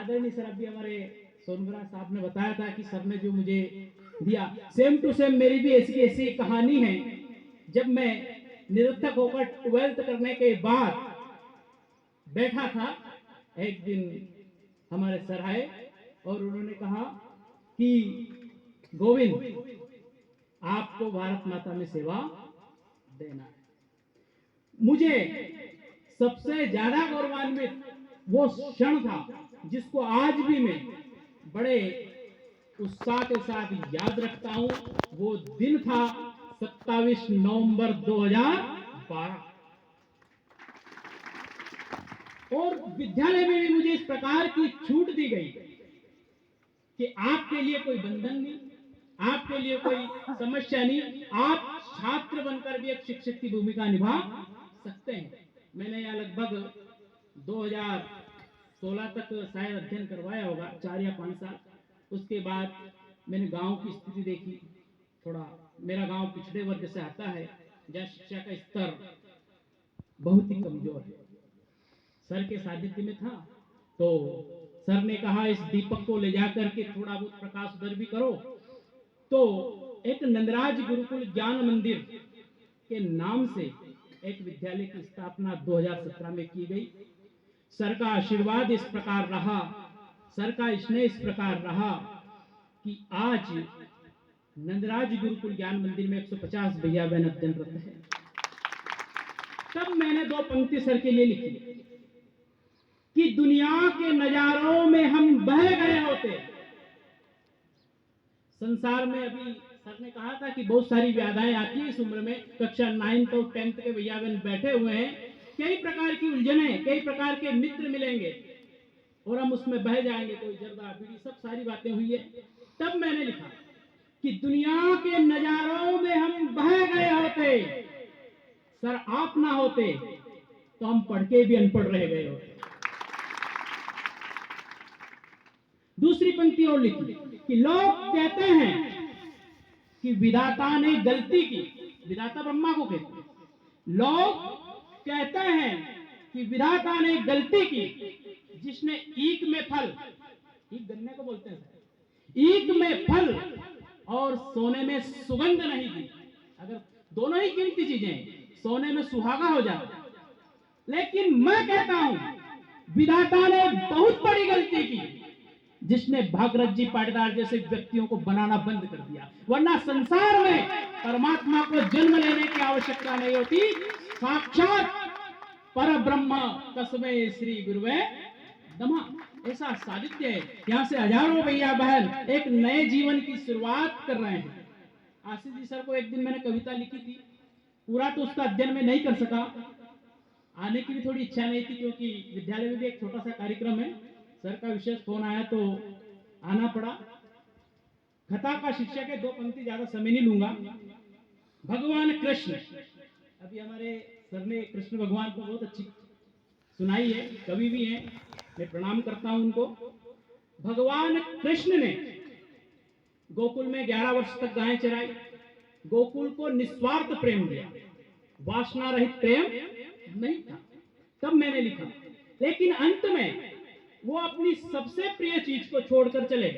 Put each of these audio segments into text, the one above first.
आदरणीय सर अभी हमारे सोनभरा साहब ने बताया था कि सर ने जो मुझे दिया सेम टू सेम मेरी भी ऐसी ऐसी कहानी है। जब मैं निरर्थक होकर 12th करने के बाद बैठा था, एक दिन हमारे सर आए और उन्होंने कहा कि गोविंद आपको भारत माता में सेवा देना है। मुझे सबसे ज्यादा गौरवान्वित वो क्षण था जिसको आज भी मैं बड़े उत्साह के साथ याद रखता हूं। वो दिन था 27 नवंबर 2012 और विद्यालय में भी मुझे इस प्रकार की छूट दी गई कि आपके लिए कोई बंधन नहीं, आपके लिए कोई समस्या नहीं, आप छात्र बनकर भी एक शिक्षक की भूमिका निभा सकते हैं। मैंने यहाँ लगभग 2016 तक शायद अध्ययन करवाया होगा, 4 या 5 साल। उसके बाद मैंने गांव की स्थिति देखी। थोड़ा मेरा गांव पिछड़े वर्ग से आता है, जहाँ शिक्षा का स्तर बहुत ही कमजोर है। सर के सानिध्य में था तो सर ने कहा इस दीपक को ले जाकर के थोड़ा बहुत प्रकाश उधर भी करो। तो एक नंदराज गुरुकुल ज्ञान मंदिर के नाम से एक विद्यालय की स्थापना 2017 में की गई। सर का आशीर्वाद इस प्रकार रहा, सर का स्नेह इस प्रकार रहा कि आज नंदराज गुरुकुल ज्ञान मंदिर में 150 भैया बहन अध्ययनरत है। तब मैंने 2 पंक्ति सर के लिए लिखी कि दुनिया के नजारों में हम बह गए होते। संसार में अभी सर ने कहा था कि बहुत सारी व्याधाएं आती है इस उम्र में, कक्षा 9th और 10th के भैया बहन बैठे हुए हैं, कई प्रकार की उलझने, कई प्रकार के मित्र मिलेंगे और हम उसमें बह जाएंगे, कोई जर्दा बीड़ी सब सारी बातें हुई है। तब मैंने लिखा कि दुनिया के नजारों में हम बह गए होते, सर आप ना होते तो हम पढ़ के भी अनपढ़ रह गए होते। दूसरी पंक्ति और लिखी कि लोग कहते हैं कि विधाता ने गलती की, विधाता ब्रह्मा को कहते हैं, लोग कहते हैं कि विधाता ने गलती की जिसने ईख में फल, ईख गन्ने को बोलते हैं, ईख में फल और सोने में सुगंध नहीं दी। अगर दोनों ही कीमती चीजें सोने में सुहागा हो जाता, लेकिन मैं कहता हूं विधाता ने बहुत बड़ी गलती की जिसने भागरथ जी पाटीदार जैसे व्यक्तियों को बनाना बंद कर दिया। वरना संसार में परमात्मा को जन्म लेने की आवश्यकता नहीं होती, साक्षात पर ब्रह्म तस्मै श्री गुरुवे नमः ऐसा सानिध्य है। यहाँ से हजारों भैया बहन एक नए जीवन की शुरुआत कर रहे हैं। आशीष जी सर को एक दिन मैंने कविता लिखी थी, पूरा तो उसका अध्ययन में नहीं कर सका, आने की भी थोड़ी इच्छा नहीं थी क्योंकि विद्यालय में भी एक छोटा सा कार्यक्रम है, सर का विशेष फोन आया तो आना पड़ा। कथा का शीर्षक है, 2 पंक्ति, ज्यादा समय नहीं लूंगा। भगवान कृष्ण, अभी हमारे सर ने कृष्ण भगवान को बहुत अच्छी सुनाई है, कवि भी हैं, मैं प्रणाम करता हूं उनको। भगवान कृष्ण ने गोकुल में 11 वर्ष तक गायें चराई, गोकुल को निस्वार्थ प्रेम दिया, वासना रहित प्रेम नहीं था। तब मैंने लिखा, लेकिन अंत में वो अपनी सबसे प्रिय चीज को छोड़कर चले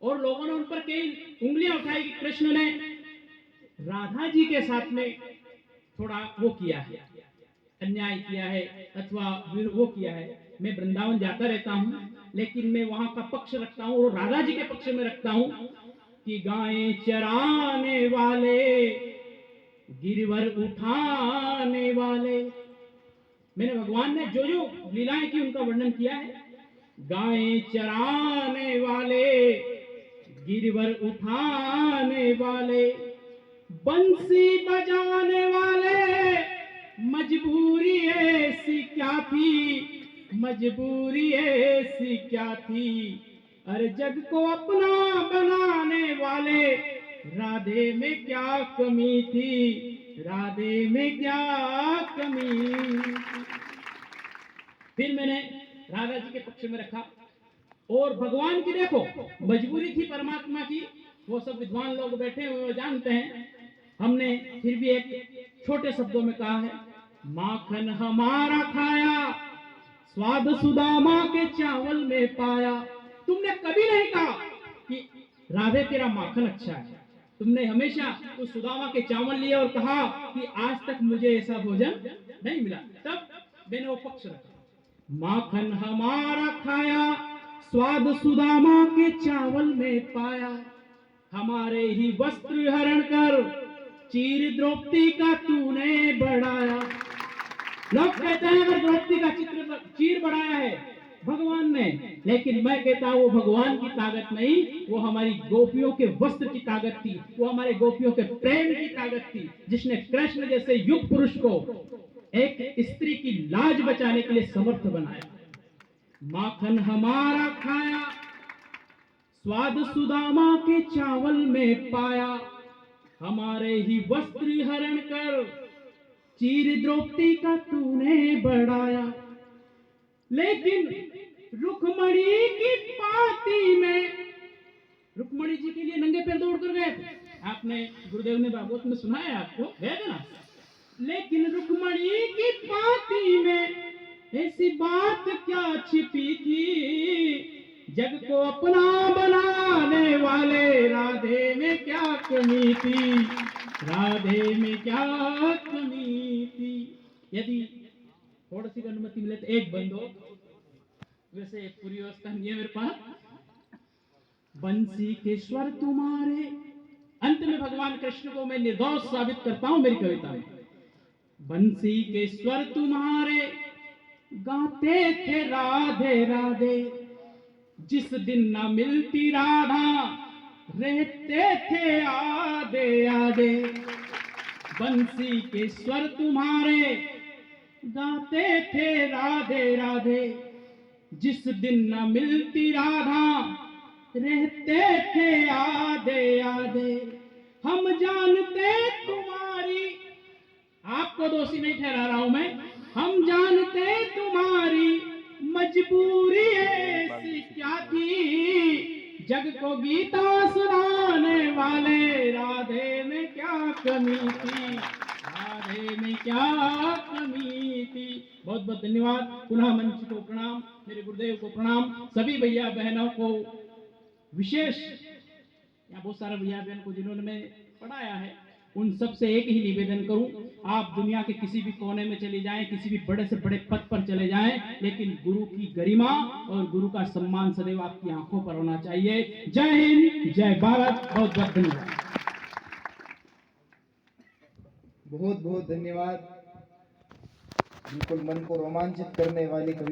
और लोगों ने उन पर कई उंगलियां उठाई कि कृष्ण ने राधा जी के साथ में थोड़ा वो किया है, अन्याय किया है अथवा वो किया है। मैं वृंदावन जाता रहता हूं, लेकिन मैं वहां का पक्ष रखता हूं और राधा जी के पक्ष में रखता हूं कि गायें चराने वाले, गिरवर उठाने वाले, मैंने भगवान ने जो जो लीलाएं की उनका वर्णन किया है। गायें चराने वाले, गिरवर उठाने वाले, बंसी बजाने वाले, मजबूरी ऐसी क्या थी, मजबूरी ऐसी क्या थी, अरे जग को अपना बनाने वाले, राधे में क्या कमी थी, राधे में क्या कमी। फिर मैंने राधा जी के पक्ष में रखा और भगवान की देखो मजबूरी थी परमात्मा की, वो सब विद्वान लोग बैठे हुए जानते हैं। हमने फिर भी एक छोटे शब्दों में कहा है, माखन हमारा खाया स्वाद सुदामा के चावल में पाया। तुमने कभी नहीं कहा कि राधे तेरा माखन अच्छा है, तुमने हमेशा उस सुदामा के चावल लिए और कहा कि आज तक मुझे ऐसा भोजन नहीं मिला। तब मैंने वो पक्ष रखा, माखन हमारा खाया, स्वाद सुदामा के चावल में पाया, हमारे ही वस्त्र हरण कर चीर द्रौपदी का तूने बढ़ाया। लोग कहते हैं अगर द्रौपदी का चित्र चीर बढ़ाया है भगवान ने, लेकिन मैं कहता हूं वो भगवान की ताकत नहीं, वो हमारी गोपियों के वस्त्र की ताकत थी, वो हमारे गोपियों के प्रेम की ताकत थी, जिसने कृष्ण जैसे युग पुरुष को एक स्त्री की लाज बचाने के लिए समर्थ बनाया। माखन हमारा खाया, स्वाद सुदामा के चावल में पाया, हमारे ही वस्त्र हरण कर चीर द्रौपदी का तूने बढ़ाया। लेकिन रुक्मणी की पाती में, रुक्मणी जी के लिए नंगे पैर दौड़ कर गए थे, आपने गुरुदेव ने भागवत में सुना है, आपको गए थे ना। लेकिन रुक्मणी की पाती में ऐसी बात क्या छिपी थी, जग को अपना बनाने वाले राधे में क्या कमी थी, राधे में क्या कमी थी। यदि थोड़ी सी अनुमति मिले तो एक बंदो, वैसे पूरी व्यवस्था नहीं है मेरे पास। बंसी के स्वर तुम्हारे, अंत में भगवान कृष्ण को मैं निर्दोष साबित करता हूं मेरी कविता में। बंसी के स्वर तुम्हारे गाते थे राधे राधे, जिस दिन न मिलती राधा रहते थे आधे आधे। बंसी के स्वर तुम्हारे गाते थे राधे राधे, जिस दिन न मिलती राधा रहते थे आधे आधे। हम जानते तुम्हारी, आपको दोषी नहीं ठहरा रहा हूं मैं, हम जानते तुम्हारी मजबूरी ऐसी क्या थी, जग को गीता सुनाने वाले राधे में क्या कमी थी, राधे में क्या कमी थी। बहुत बहुत धन्यवाद। पुनः मंच को प्रणाम, मेरे गुरुदेव को प्रणाम, सभी भैया बहनों को विशेष, यहाँ बहुत सारे भैया बहन को जिन्होंने मैं पढ़ाया है, उन सब से एक ही निवेदन करूं, आप दुनिया के किसी भी कोने में चले जाएं, किसी भी बड़े से बड़े पद पर चले जाएं, लेकिन गुरु की गरिमा और गुरु का सम्मान सदैव आपकी आंखों पर होना चाहिए। जय हिंद, जय भारत, बहुत बहुत धन्यवाद। बहुत बहुत धन्यवाद। बिल्कुल मन को रोमांचित करने वाली कविता।